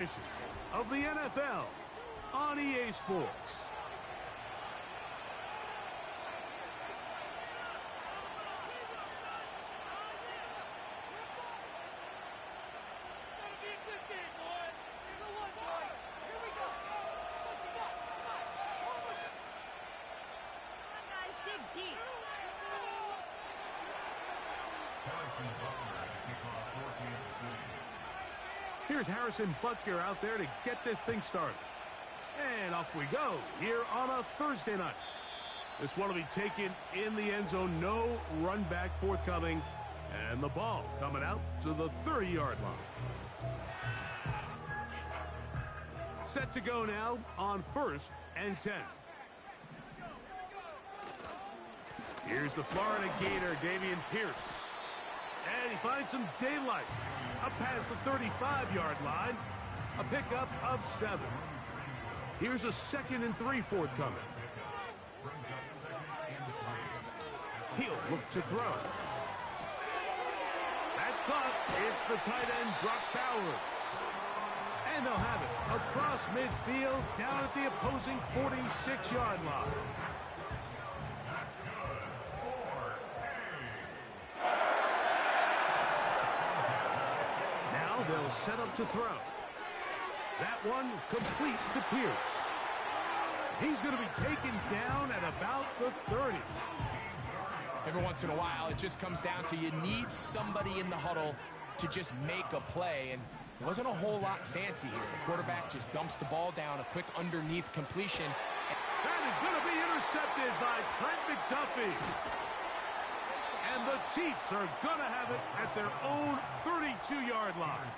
of the NFL on EA Sports. Here's Harrison Butker out there to get this thing started. And off we go here on a Thursday night. This one will be taken in the end zone. No run back forthcoming. And the ball coming out to the 30-yard line. Set to go now on 1st and 10. Here's the Florida Gator, Dameon Pierce. And he finds some daylight. Up past the 35-yard line. A pickup of 7. Here's a 2nd and 3 forthcoming. He'll look to throw. That's caught. It's the tight end, Brock Bowers. And they'll have it across midfield down at the opposing 46-yard line. They'll set up to throw. That one complete to Pierce. He's going to be taken down at about the 30. Every once in a while, it just comes down to you need somebody in the huddle to just make a play, and it wasn't a whole lot fancy here. The quarterback just dumps the ball down, a quick underneath completion. That is going to be intercepted by Trent McDuffie. And the Chiefs are going to have it at their own 32-yard line.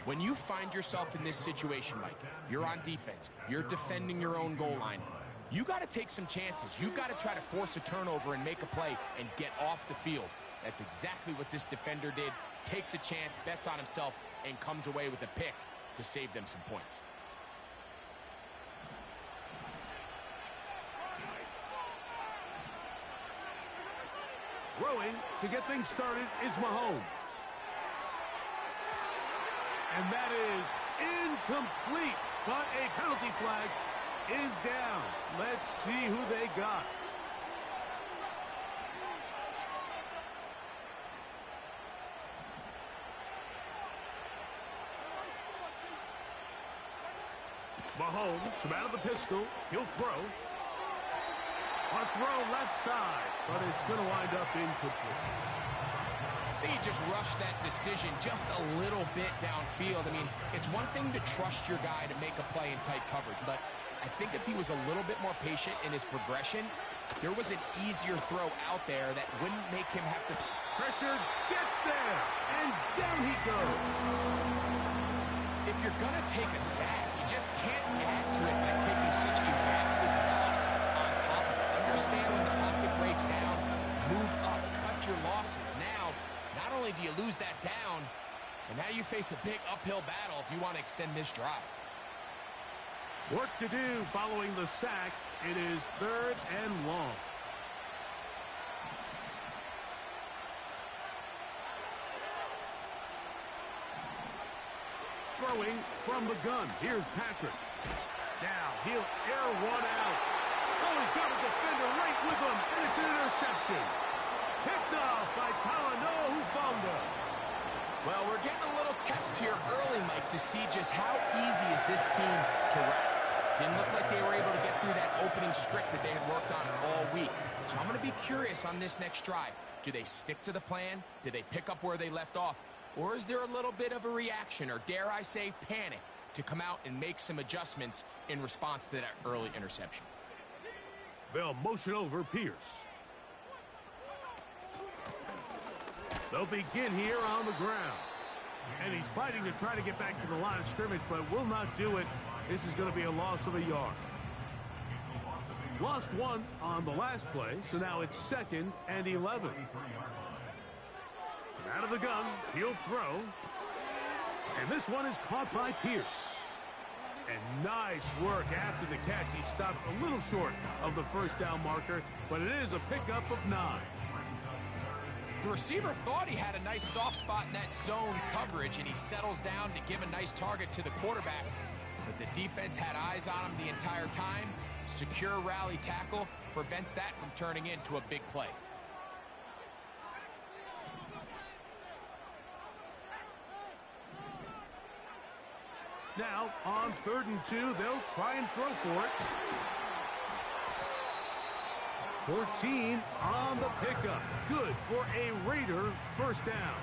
When you find yourself in this situation, Mike, you're on defense, you're defending your own goal line, you got to take some chances. You've got to try to force a turnover and make a play and get off the field. That's exactly what this defender did. Takes a chance, bets on himself, and comes away with a pick to save them some points. Throwing to get things started is Mahomes. And that is incomplete, but a penalty flag is down. Let's see who they got. Mahomes from out of the pistol. He'll throw. A throw left side, but it's going to wind up incomplete. I think he just rushed that decision just a little bit downfield. I mean, it's one thing to trust your guy to make a play in tight coverage, but I think if he was a little bit more patient in his progression, there was an easier throw out there that wouldn't make him have to... Pressure gets there, and down he goes. If you're going to take a sack, you just can't add to it by taking such a massive loss on top of it. Understand when the pocket breaks down, move up, cut your losses. Now, not only do you lose that down, and now you face a big uphill battle if you want to extend this drive. Work to do following the sack. It is 3rd and long. Throwing from the gun. Here's Patrick. Now he'll air one out. Oh, he's got a defender right with him, and it's an interception. Picked off by Talanoa Hufanga. Well, we're getting a little test here early, Mike, to see just how easy is this team to run. Didn't look like they were able to get through that opening script that they had worked on all week. So I'm going to be curious on this next drive. Do they stick to the plan? Do they pick up where they left off? Or is there a little bit of a reaction, or dare I say panic, to come out and make some adjustments in response to that early interception? They'll motion over Pierce. They'll begin here on the ground. And he's fighting to try to get back to the line of scrimmage, but will not do it. This is going to be a loss of a yard. Lost one on the last play, so now it's 2nd and 11. Out of the gun, he'll throw. And this one is caught by Pierce. And nice work after the catch. He stopped a little short of the first down marker, but it is a pickup of 9. The receiver thought he had a nice soft spot in that zone coverage, and he settles down to give a nice target to the quarterback. But the defense had eyes on him the entire time. Secure rally tackle prevents that from turning into a big play. Now, on 3rd and 2, they'll try and throw for it. 14 on the pickup. Good for a Raider first down.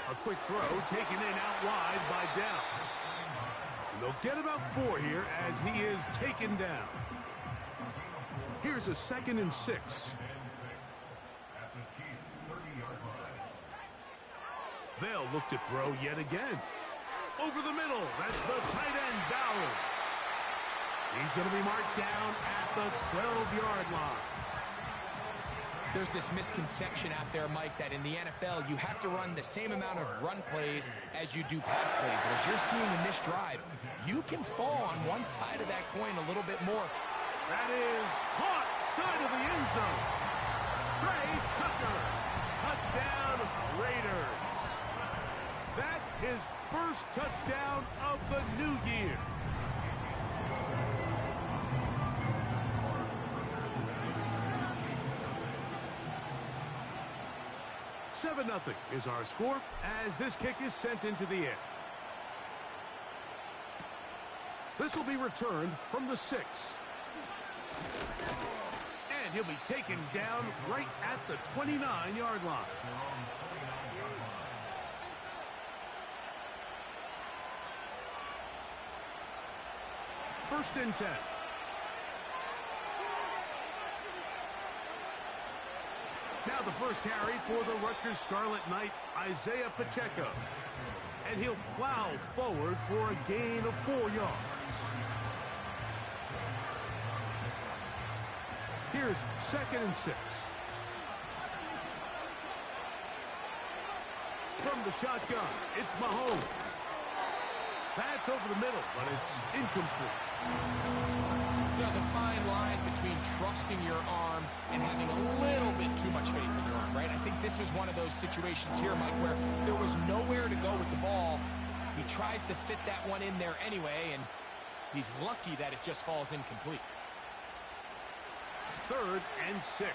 A quick throw taken in out wide by Dow. And they'll get about 4 here as he is taken down. Here's a 2nd and 6. They'll look to throw yet again. Over the middle, that's the tight end, Bowers. He's going to be marked down at the 12-yard line. There's this misconception out there, Mike, that in the NFL, you have to run the same amount of run plays as you do pass plays. And as you're seeing in this drive, you can fall on one side of that coin a little bit more. That is caught side of the end zone. Trey Tucker, touchdown Raiders. That's his first touchdown of the new year. Seven 0 is our score as this kick is sent into the air. This will be returned from the 6. And he'll be taken down right at the 29-yard line. First and 10. Now the first carry for the Rutgers Scarlet Knight, Isaiah Pacheco. And he'll plow forward for a gain of 4 yards. Here's 2nd and 6. From the shotgun, it's Mahomes. That's over the middle, but it's incomplete. There's a fine line between trusting your arm and having a little bit too much faith in your arm, right? I think this was one of those situations here, Mike, where there was nowhere to go with the ball. He tries to fit that one in there anyway, and he's lucky that it just falls incomplete. 3rd and 6.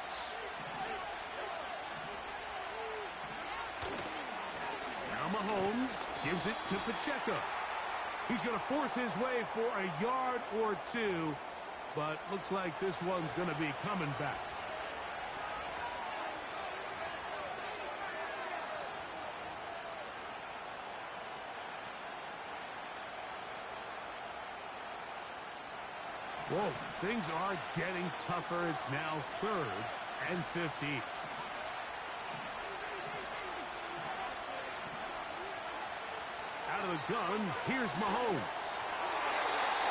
Now Mahomes gives it to Pacheco. He's going to force his way for a yard or 2, but looks like this one's going to be coming back. Whoa, things are getting tougher. It's now 3rd and 50. Out of the gun, here's Mahomes.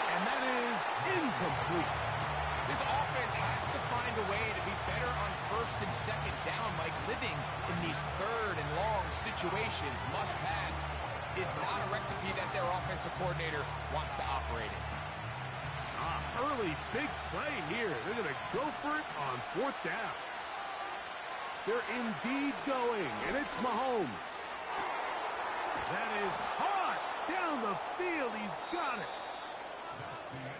And that is incomplete. This offense has to find a way to be better on 1st and 2nd down, Mike. Living in these 3rd and long situations, must pass, is not a recipe that their offensive coordinator wants to operate in. Early big play here. They're going to go for it on 4th down. They're indeed going, and it's Mahomes. That is hard down the field. He's got it.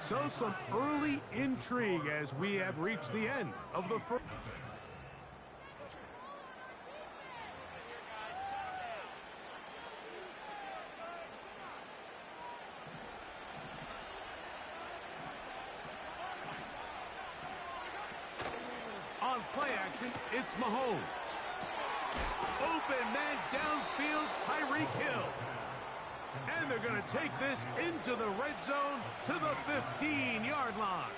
So some early intrigue as we have reached the end of the first. On play action, it's Mahomes. Open man downfield, Tyreek Hill. And they're going to take this into the red zone to the 15-yard line.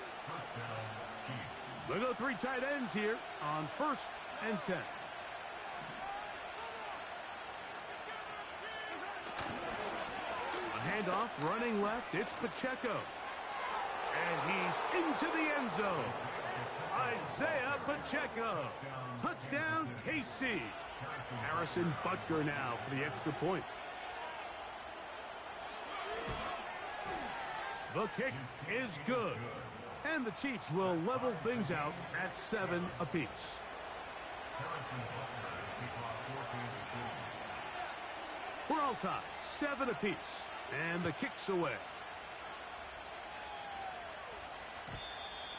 They'll go 3 tight ends here on 1st and 10. A handoff running left, it's Pacheco. And he's into the end zone. Isaiah Pacheco. Touchdown, KC. Harrison Butker now for the extra point. The kick is good. And the Chiefs will level things out at 7 apiece. We're all tied, 7 apiece. And the kick's away.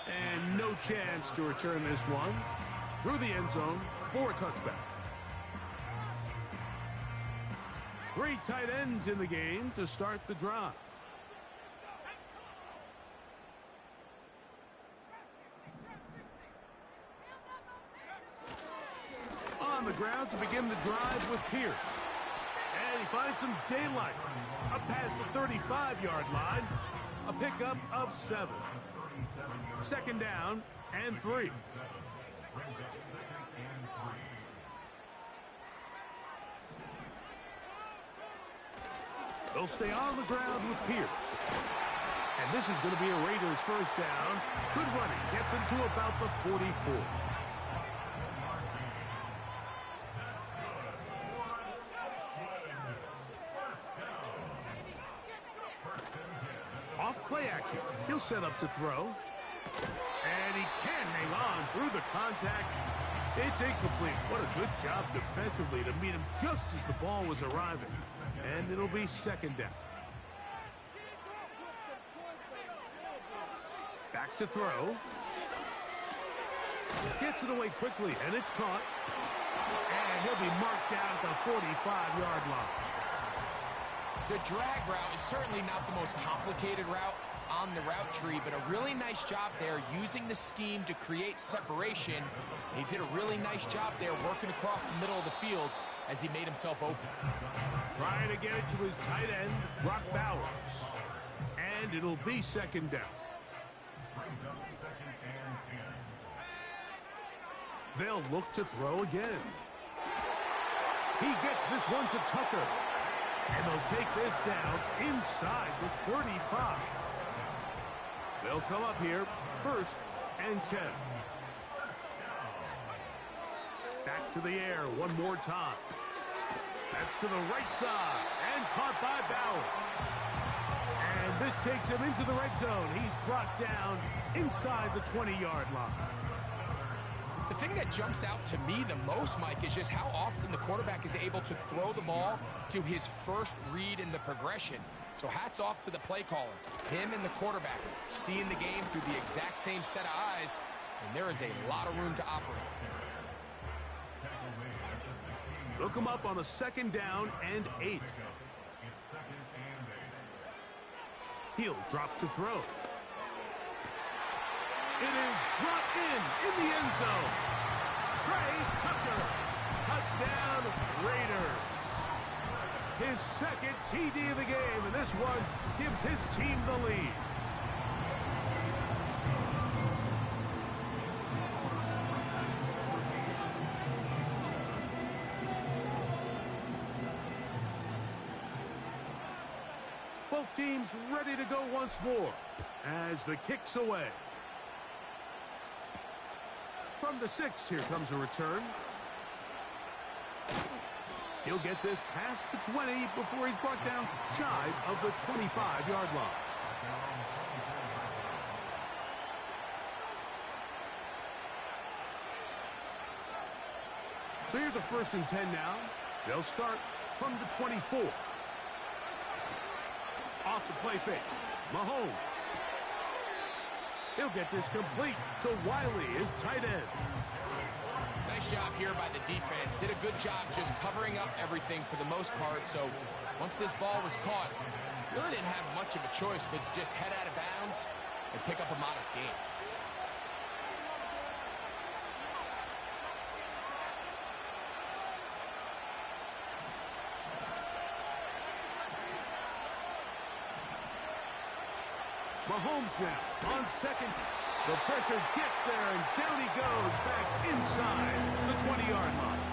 And no chance to return this one through the end zone for a touchback. 3 tight ends in the game to start the drive. On the ground to begin the drive with Pierce. And he finds some daylight. Up past the 35-yard line. A pickup of 7. 2nd down and 3. They'll stay on the ground with Pierce. And this is going to be a Raiders first down. Good running. Gets him to about the 44. Off play action. He'll set up to throw. And he can't hang on through the contact. It's incomplete. What a good job defensively to meet him just as the ball was arriving. And it'll be 2nd down. Back to throw. Gets it away quickly, and it's caught. And he'll be marked down at the 45-yard line. The drag route is certainly not the most complicated route on the route tree, but a really nice job there using the scheme to create separation. He did a really nice job there working across the middle of the field as he made himself open. Trying to get it to his tight end, Brock Bowers. And it'll be 2nd down. They'll look to throw again. He gets this one to Tucker. And they'll take this down inside the 35. They'll come up here, 1st and 10. Back to the air one more time. That's to the right side and caught by Bowers. And this takes him into the red zone. He's brought down inside the 20-yard line. The thing that jumps out to me the most, Mike, is just how often the quarterback is able to throw the ball to his first read in the progression. So hats off to the play caller. Him and the quarterback seeing the game through the exact same set of eyes, and there is a lot of room to operate. Look him up on a 2nd down and 8. He'll drop to throw. It is brought in the end zone. Trey Tucker, touchdown Raiders. His 2nd TD of the game, and this one gives his team the lead. Both teams ready to go once more as the kick's away. From the 6, here comes a return. He'll get this past the 20 before he's brought down shy of the 25-yard line. So here's a 1st and 10 now. They'll start from the 24. Off the play fake. Mahomes. He'll get this complete to Wiley, his tight end. Nice job here by the defense. Did a good job just covering up everything for the most part. So once this ball was caught, really didn't have much of a choice but to just head out of bounds and pick up a modest gain. Mahomes now on 2nd. The pressure gets there, and down he goes back inside the 20-yard line.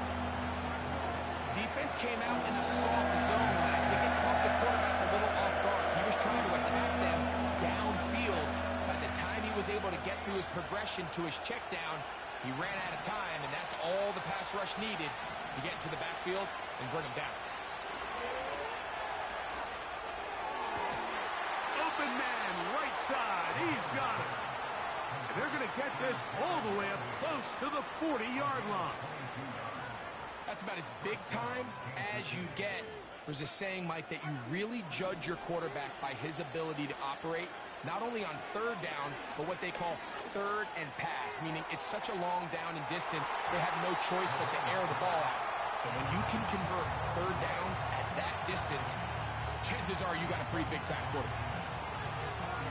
Defense came out in a soft zone, and I think it caught the quarterback a little off guard. He was trying to attack them downfield. By the time he was able to get through his progression to his check down, he ran out of time, and that's all the pass rush needed to get into the backfield and bring him down. Open man side. He's got it. And they're going to get this all the way up close to the 40-yard line. That's about as big time as you get. There's a saying, Mike, that you really judge your quarterback by his ability to operate, not only on third down, but what they call third and pass, meaning it's such a long down and distance, they have no choice but to air the ball out. And when you can convert third downs at that distance, chances are you got a pretty big-time quarterback.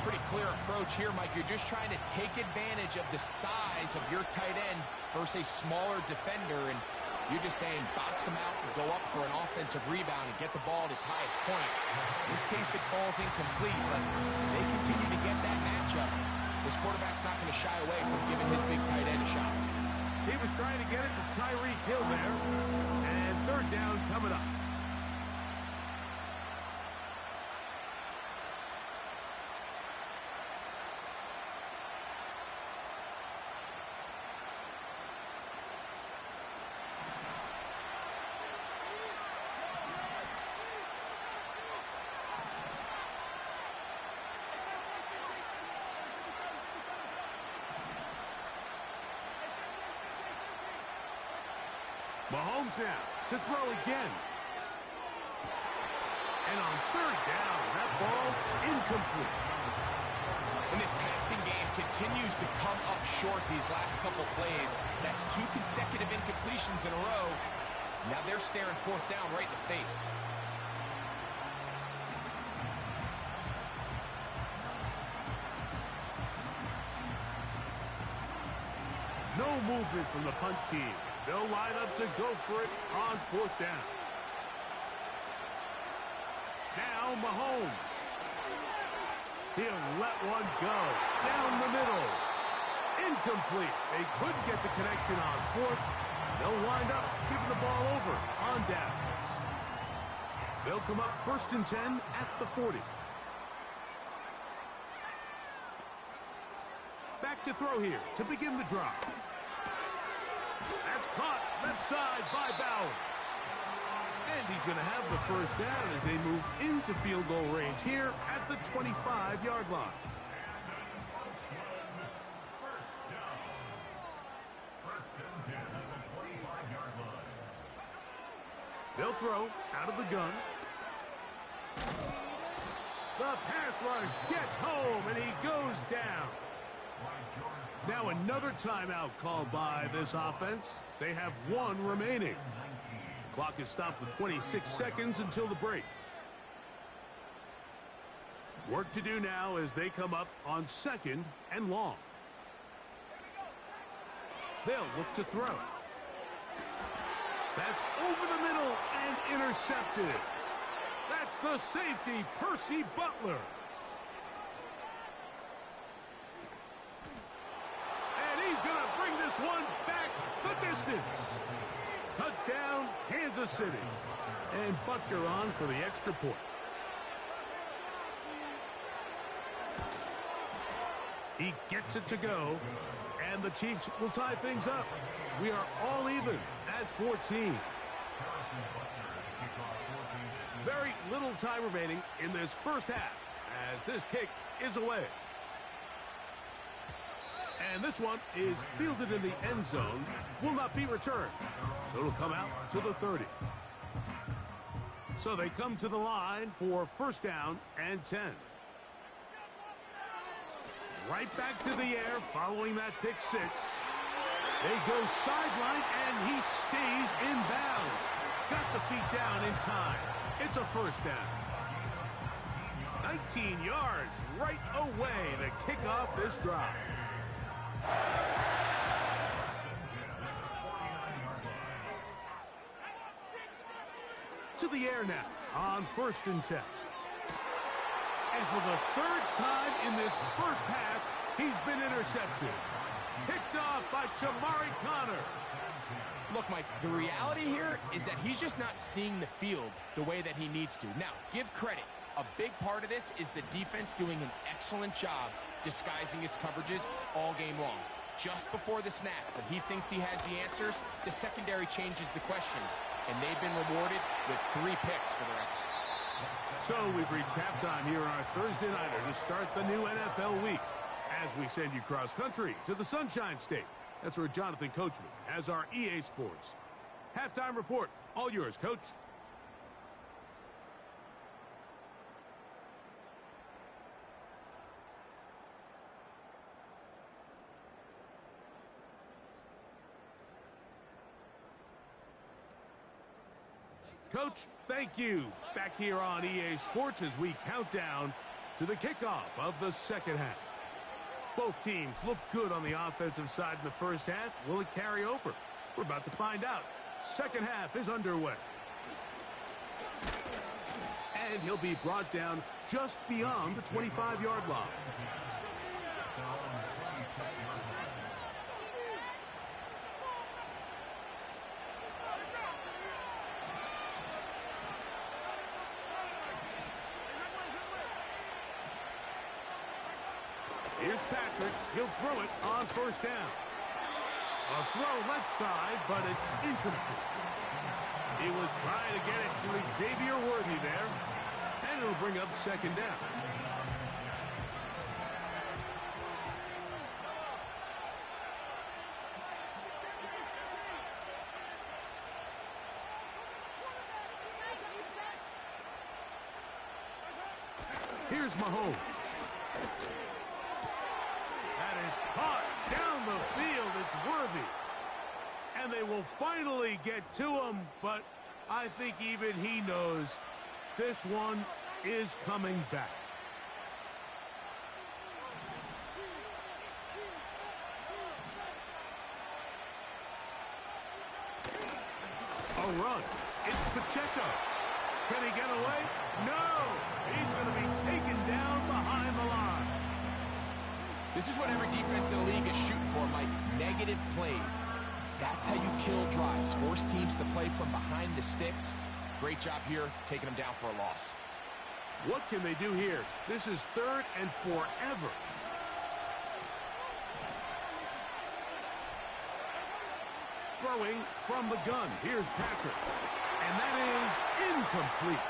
Pretty clear approach here, Mike. You're just trying to take advantage of the size of your tight end versus a smaller defender, and you're just saying box him out and go up for an offensive rebound and get the ball at its highest point. In this case, it falls incomplete, but they continue to get that matchup. This quarterback's not going to shy away from giving his big tight end a shot. He was trying to get it to Tyreek Hill there, and third down coming up. Mahomes now to throw again. And on third down, that ball incomplete. When this passing game continues to come up short these last couple plays, that's 2 consecutive incompletions in a row. Now they're staring fourth down right in the face. No movement from the punt team. They'll line up to go for it on fourth down. Now Mahomes. He'll let one go. Down the middle. Incomplete. They couldn't get the connection on fourth. They'll wind up giving the ball over on downs. They'll come up 1st and 10 at the 40. Back to throw here to begin the drive. That's caught left side by Bowers. And he's going to have the first down as they move into field goal range here at the 25-yard line. They'll throw out of the gun. The pass rush gets home, and he goes down. Now another timeout called by this offense. They have 1 remaining. Clock is stopped with 26 seconds until the break. Work to do now as they come up on 2nd and long. They'll look to throw. That's over the middle and intercepted. That's the safety, Percy Butler. He's going to bring this one back the distance. Touchdown, Kansas City. And Butker on for the extra point. He gets it to go, and the Chiefs will tie things up. We are all even at 14. Very little time remaining in this first half as this kick is away. And this one is fielded in the end zone, will not be returned. So it'll come out to the 30. So they come to the line for 1st down and 10. Right back to the air following that pick 6. They go sideline, and he stays in bounds. Got the feet down in time. It's a 1st down. 19 yards right away to kick off this drive. To the air now on 1st and 10. And for the 3rd time in this first half, he's been intercepted. Picked off by Jamari Connor. Look, Mike, the reality here is that he's just not seeing the field the way that he needs to. Now, give credit. A big part of this is the defense doing an excellent job disguising its coverages all game long. Just before the snap, when he thinks he has the answers, the secondary changes the questions, and they've been rewarded with 3 picks for their effort. So we've reached halftime here on our Thursday nighter to start the new NFL week as we send you cross-country to the Sunshine State. That's where Jonathan Coachman has our EA Sports halftime report. All yours, Coach. Coach, thank you. Back here on EA Sports as we count down to the kickoff of the second half. Both teams look good on the offensive side in the first half. Will it carry over? We're about to find out. Second half is underway. And he'll be brought down just beyond the 25-yard line. Here's Patrick. He'll throw it on first down. A throw left side, but it's incomplete. He was trying to get it to Xavier Worthy there, and it'll bring up second down. Here's Mahomes. That is caught down the field. It's Worthy. And they will finally get to him, but I think even he knows this one is coming back. A run. It's Pacheco. Can he get away? No! He's going to be taken down behind the line. This is what every defense in the league is shooting for, Mike. Negative plays. That's how you kill drives. Force teams to play from behind the sticks. Great job here, taking them down for a loss. What can they do here? This is third and forever. Throwing from the gun. Here's Patrick. And that is incomplete.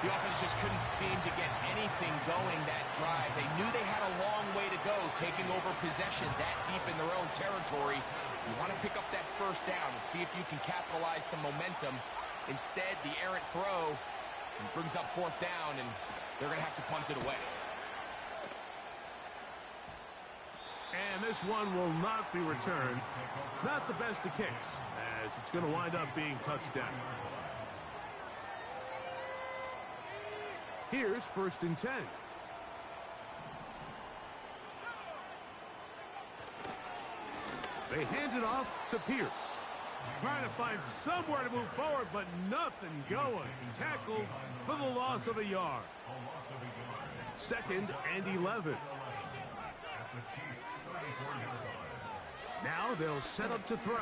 The offense just couldn't seem to get anything going that drive. They knew they had a long way to go, taking over possession that deep in their own territory. You want to pick up that first down and see if you can capitalize some momentum. Instead, the errant throw brings up fourth down, and they're going to have to punt it away. And this one will not be returned. Not the best of kicks, as it's going to wind up being touchdown. Here's first and 10. They hand it off to Pierce. Trying to find somewhere to move forward, but nothing going. Tackled for the loss of a yard. Second and 11. Now they'll set up to throw. A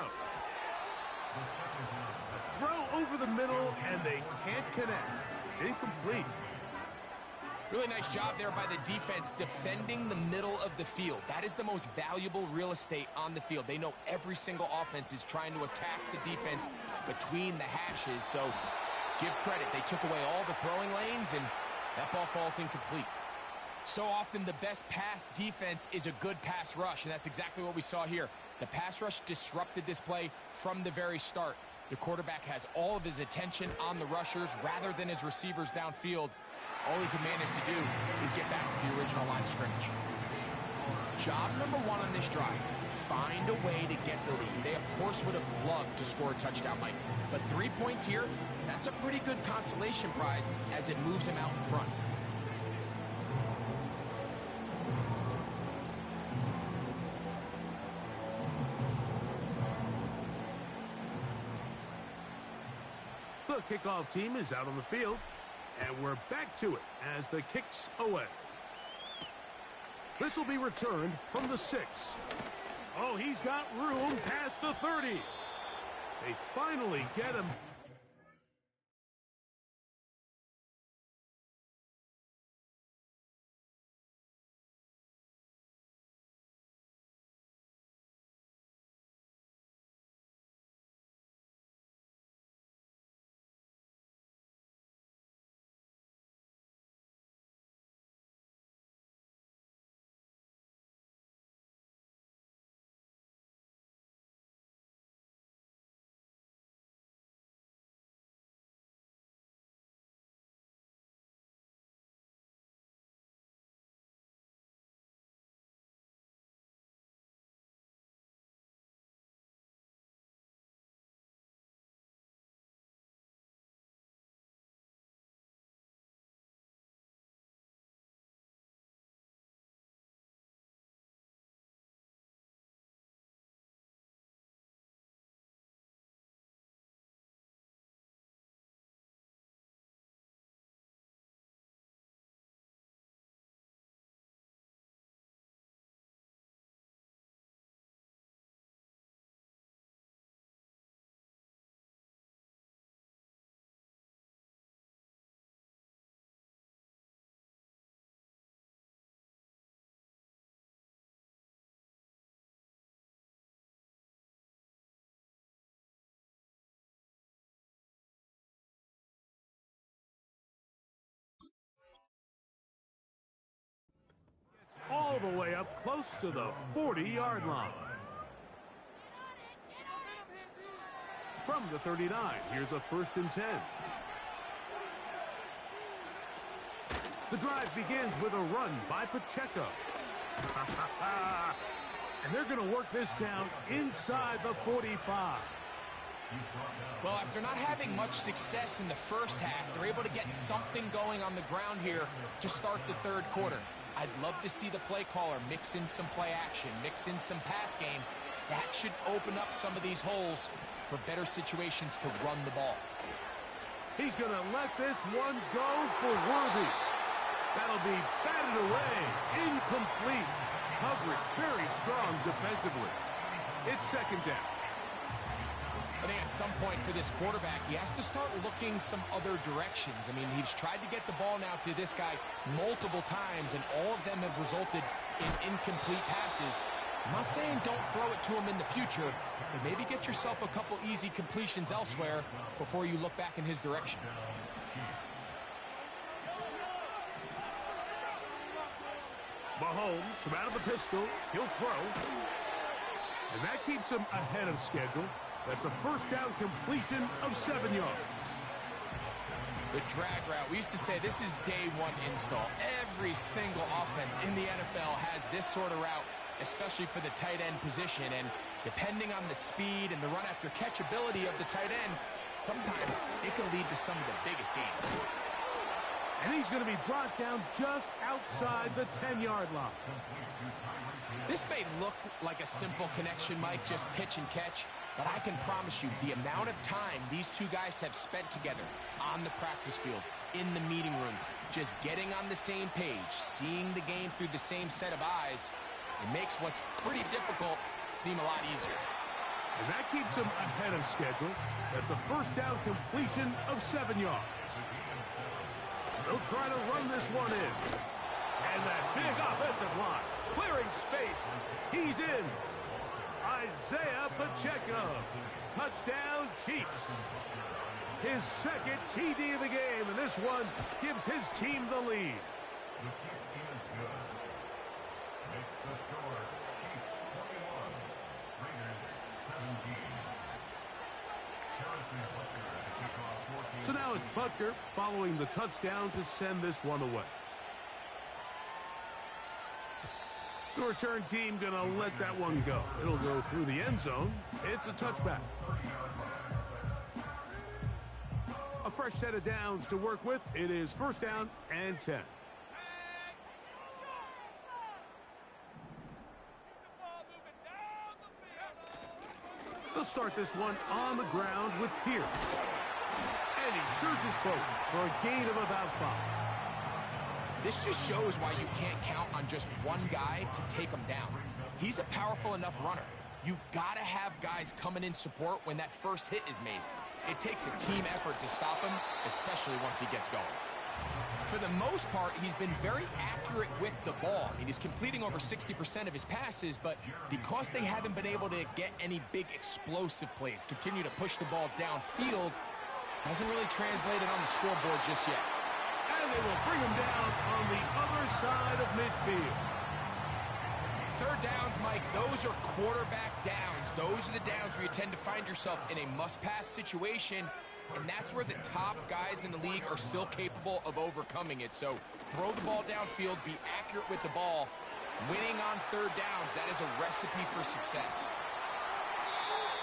throw over the middle, and they can't connect. It's incomplete. Really nice job there by the defense defending the middle of the field. That is the most valuable real estate on the field. They know every single offense is trying to attack the defense between the hashes. So give credit. They took away all the throwing lanes, and that ball falls incomplete. So often the best pass defense is a good pass rush, and that's exactly what we saw here. The pass rush disrupted this play from the very start. The quarterback has all of his attention on the rushers rather than his receivers downfield. All he can manage to do is get back to the original line of scrimmage. Job number one on this drive, find a way to get the lead. They, of course, would have loved to score a touchdown, Mike. But 3 points here, that's a pretty good consolation prize as it moves him out in front. The kickoff team is out on the field. And we're back to it as the kick's away. This will be returned from the 6. Oh, he's got room past the 30. They finally get him. the way up close to the 40-yard line. From the 39, here's a 1st and 10. The drive begins with a run by Pacheco. And they're going to work this down inside the 45. Well, after not having much success in the first half, they're able to get something going on the ground here to start the 3rd quarter. I'd love to see the play caller mix in some play action, mix in some pass game. That should open up some of these holes for better situations to run the ball. He's going to let this one go for Worthy. That'll be batted away. Incomplete. Coverage very strong defensively. It's 2nd down. I think at some point for this quarterback, he has to start looking some other directions. I mean, he's tried to get the ball now to this guy multiple times, and all of them have resulted in incomplete passes. I'm not saying don't throw it to him in the future, but maybe get yourself a couple easy completions elsewhere before you look back in his direction. Mahomes from out of the pistol. He'll throw. And that keeps him ahead of schedule. That's a 1st down completion of 7 yards. The drag route. We used to say this is day 1 install. Every single offense in the NFL has this sort of route, especially for the tight end position. And depending on the speed and the run after catch ability of the tight end, sometimes it can lead to some of the biggest gains. And he's going to be brought down just outside the 10-yard line. This may look like a simple connection, Mike, just pitch and catch, but I can promise you the amount of time these two guys have spent together on the practice field, in the meeting rooms, just getting on the same page, seeing the game through the same set of eyes, it makes what's pretty difficult seem a lot easier. And that keeps him ahead of schedule. That's a 1st down completion of 7 yards. They'll try to run this one in. And that big offensive line, clearing space. He's in. Isaiah Pacheco. Touchdown, Chiefs. His 2nd TD of the game, and this one gives his team the lead. The kick is good. Makes the score Chiefs 21, Raiders 17. Harrison Butker to kick off 14. So now it's Butker following the touchdown to send this one away. The return team going to let that one go. It'll go through the end zone. It's a touchback. A fresh set of downs to work with. It is 1st down and 10. They'll start this one on the ground with Pierce. And he surges forward for a gain of about 5. This just shows why you can't count on just one guy to take him down. He's a powerful enough runner. You gotta have guys coming in support when that first hit is made. It takes a team effort to stop him, especially once he gets going. For the most part, he's been very accurate with the ball. I mean, he's completing over 60% of his passes, but because they haven't been able to get any big explosive plays, continue to push the ball downfield, hasn't really translated on the scoreboard just yet. And they will bring him down on the other side of midfield. 3rd downs, Mike, those are quarterback downs. Those are the downs where you tend to find yourself in a must-pass situation, and that's where the top guys in the league are still capable of overcoming it. So throw the ball downfield, be accurate with the ball. Winning on 3rd downs, that is a recipe for success.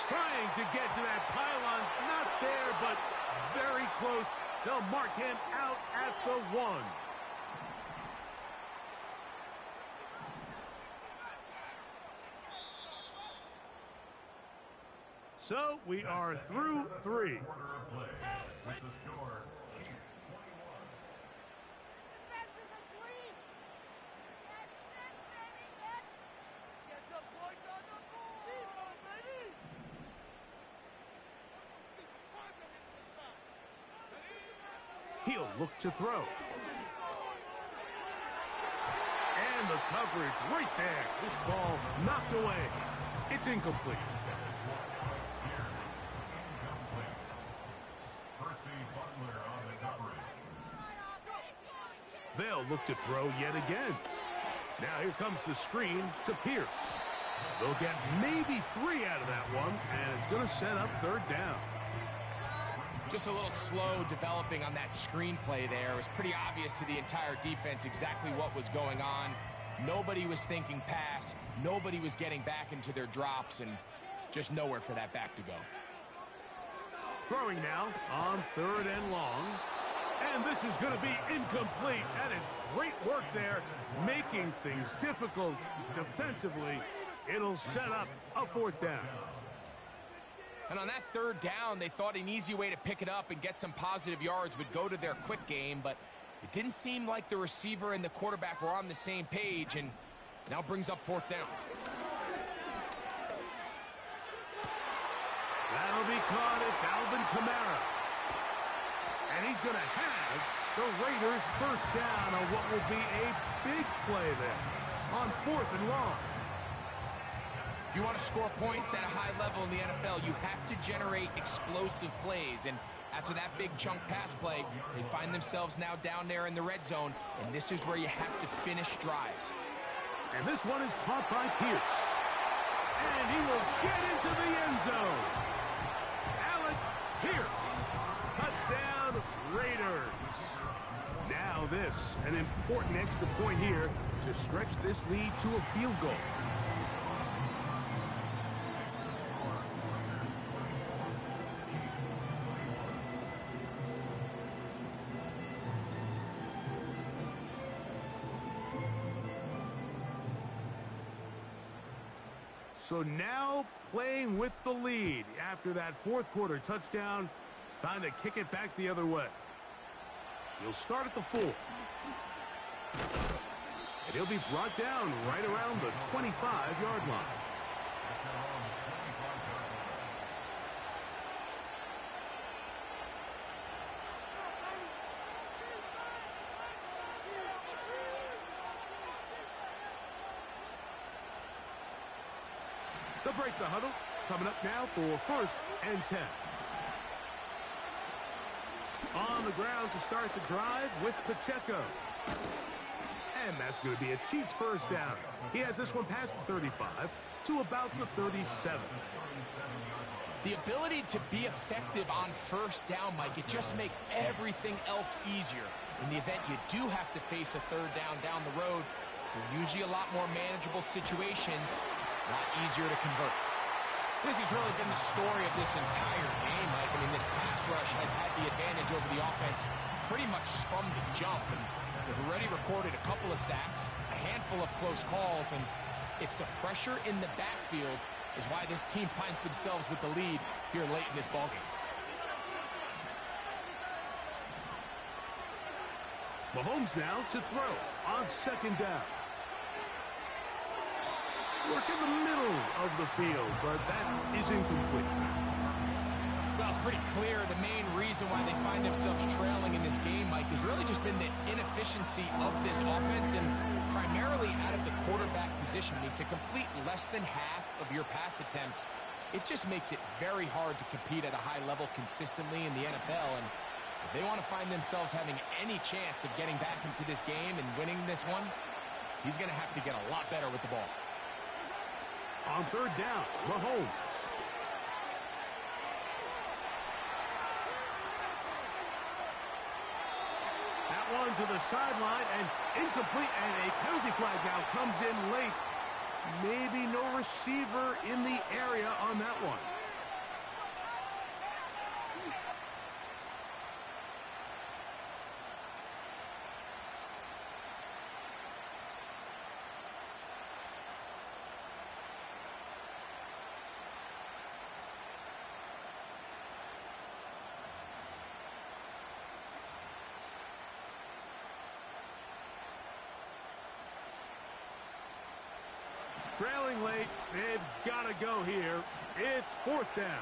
Trying to get to that pylon, not there, but very close. They'll mark him out at the 1. So we are through 3. With the score, Chiefs 21. He'll look to throw. And the coverage right there. This ball knocked away. It's incomplete. Butler on the coverage. They'll look to throw yet again. Now here comes the screen to Pierce. They'll get maybe 3 out of that one, and it's going to set up third down. Just a little slow developing on that screenplay there. It was pretty obvious to the entire defense exactly what was going on. Nobody was thinking pass. Nobody was getting back into their drops, and just nowhere for that back to go. Throwing now on 3rd and long. And this is going to be incomplete. That is great work there, making things difficult defensively. It'll set up a 4th down. And on that 3rd down, they thought an easy way to pick it up and get some positive yards would go to their quick game, but it didn't seem like the receiver and the quarterback were on the same page, and now brings up 4th down. That'll be caught. It's Alvin Kamara. And he's going to have the Raiders first down on what will be a big play there on 4th and long. If you want to score points at a high level in the NFL, you have to generate explosive plays. And after that big chunk pass play, they find themselves now down there in the red zone. And this is where you have to finish drives. And this one is caught by Pierce. And he will get into the end zone. Alec Pierce. Touchdown, Raiders. Now this, an important extra point here to stretch this lead to a field goal. So now playing with the lead after that 4th quarter touchdown. Time to kick it back the other way. He'll start at the 4. And he'll be brought down right around the 25-yard line. They'll break the huddle. Coming up now for 1st and 10. On the ground to start the drive with Pacheco. And that's going to be a Chiefs first down. He has this one past the 35 to about the 37. The ability to be effective on 1st down, Mike, it just makes everything else easier. In the event you do have to face a 3rd down the road, they're usually a lot more manageable situations, a lot easier to convert. This has really been the story of this entire game, Mike. I mean, this pass rush has had the advantage over the offense pretty much from the jump. And they've already recorded a couple of sacks, a handful of close calls, and it's the pressure in the backfield is why this team finds themselves with the lead here late in this ballgame. Mahomes now to throw on 2nd down. Work in the middle of the field, but that is incomplete. Well, it's pretty clear the main reason why they find themselves trailing in this game, Mike, has really just been the inefficiency of this offense and primarily out of the quarterback position. I mean, to complete less than half of your pass attempts, it just makes it very hard to compete at a high level consistently in the NFL. And if they want to find themselves having any chance of getting back into this game and winning this one, he's going to have to get a lot better with the ball. On 3rd down, Mahomes. That one to the sideline and incomplete, and a penalty flag now comes in late. Maybe no receiver in the area on that one. Trailing late, they've got to go here. It's 4th down.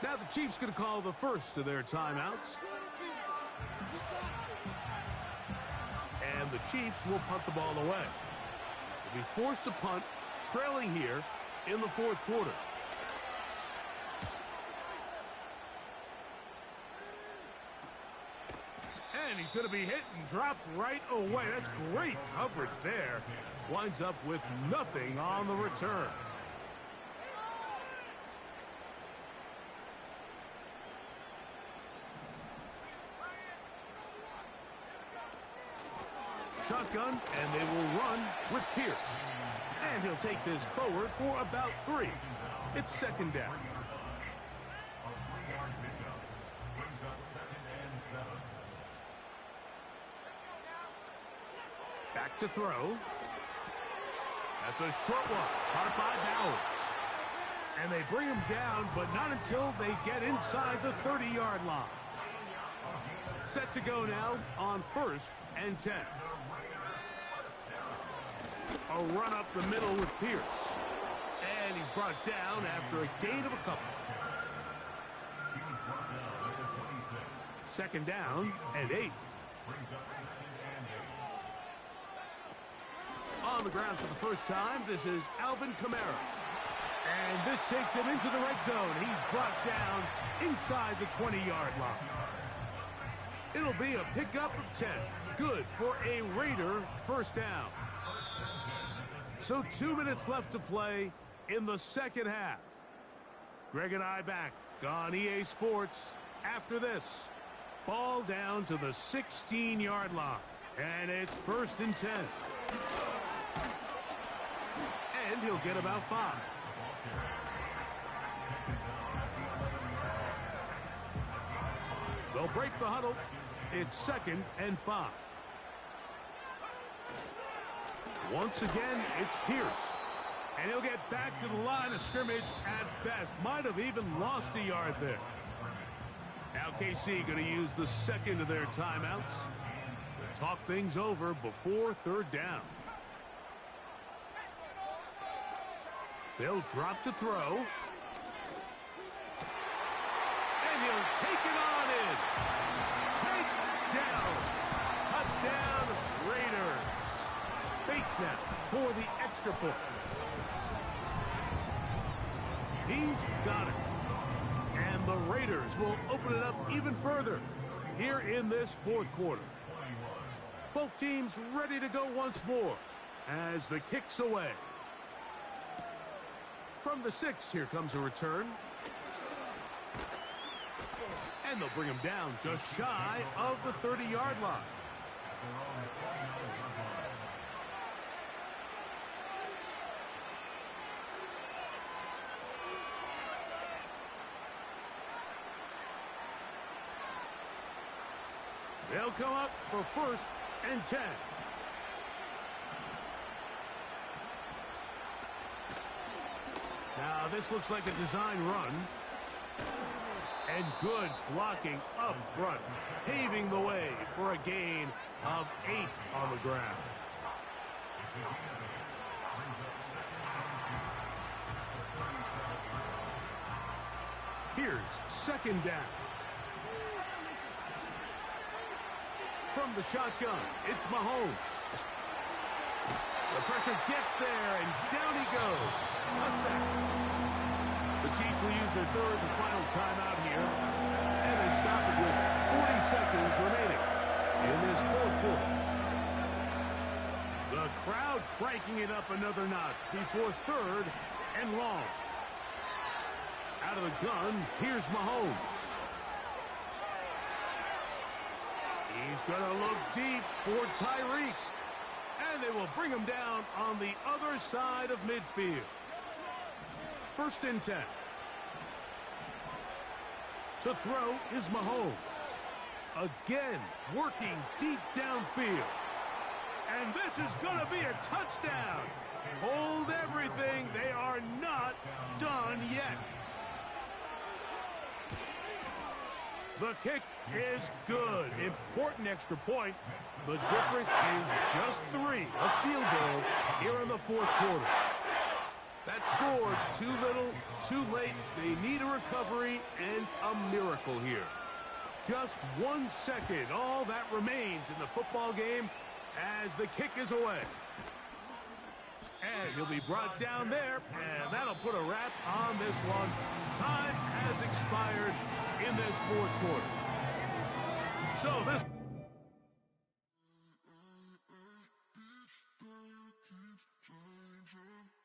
Now the Chiefs going to call the first of their timeouts. And the Chiefs will punt the ball away. They'll be forced to punt, trailing here in the 4th quarter. And he's going to be hit and dropped right away. That's great coverage there. Winds up with nothing on the return. Shotgun, and they will run with Pierce. And he'll take this forward for about 3. It's second down. A 3-yard pickup brings up 2nd and 7. Back to throw. That's a short one. Caught by Bowers. And they bring him down, but not until they get inside the 30-yard line. Set to go now on 1st and 10. A run up the middle with Pierce. And he's brought down after a gain of a couple. He was brought down at the 26. Second down and 8. Brings up 2nd and 8. On the ground for the first time, this is Alvin Kamara. And this takes him into the red zone. He's brought down inside the 20-yard line. It'll be a pickup of 10. Good for a Raider first down. So 2 minutes left to play in the second half. Greg and I back on EA Sports after this. Ball down to the 16-yard line. And it's 1st and 10. And he'll get about 5. They'll break the huddle. It's 2nd and 5. Once again, it's Pierce. And he'll get back to the line of scrimmage at best. Might have even lost a yard there. Now KC going to use the second of their timeouts to talk things over before 3rd down. They'll drop to throw. And he'll take it on in. Take down. Cut down Raiders. Bates now for the extra point. He's got it. And the Raiders will open it up even further here in this 4th quarter. Both teams ready to go once more as the kick's away. From the 6, here comes a return. And they'll bring him down just shy of the 30-yard line. They'll come up for 1st and 10. Now this looks like a design run. And good blocking up front, paving the way for a gain of 8 on the ground. Here's 2nd down. From the shotgun, it's Mahomes. The pressure gets there, and down he goes. A sack. The Chiefs will use their 3rd and final timeout here, and they stop it with 40 seconds remaining in this 4th quarter. The crowd cranking it up another notch before 3rd and long. Out of the gun, here's Mahomes. He's going to look deep for Tyreek. And they will bring him down on the other side of midfield. 1st and 10. To throw is Mahomes. Again, working deep downfield. And this is going to be a touchdown. Hold everything. They are not done yet. The kick is good. Important extra point. The difference is just 3. A field goal here in the 4th quarter. That scored too little, too late. They need a recovery and a miracle here. Just 1 second. All that remains in the football game as the kick is away. And he'll be brought down there, and that'll put a wrap on this one. Time has expired in this 4th quarter. So this Vision.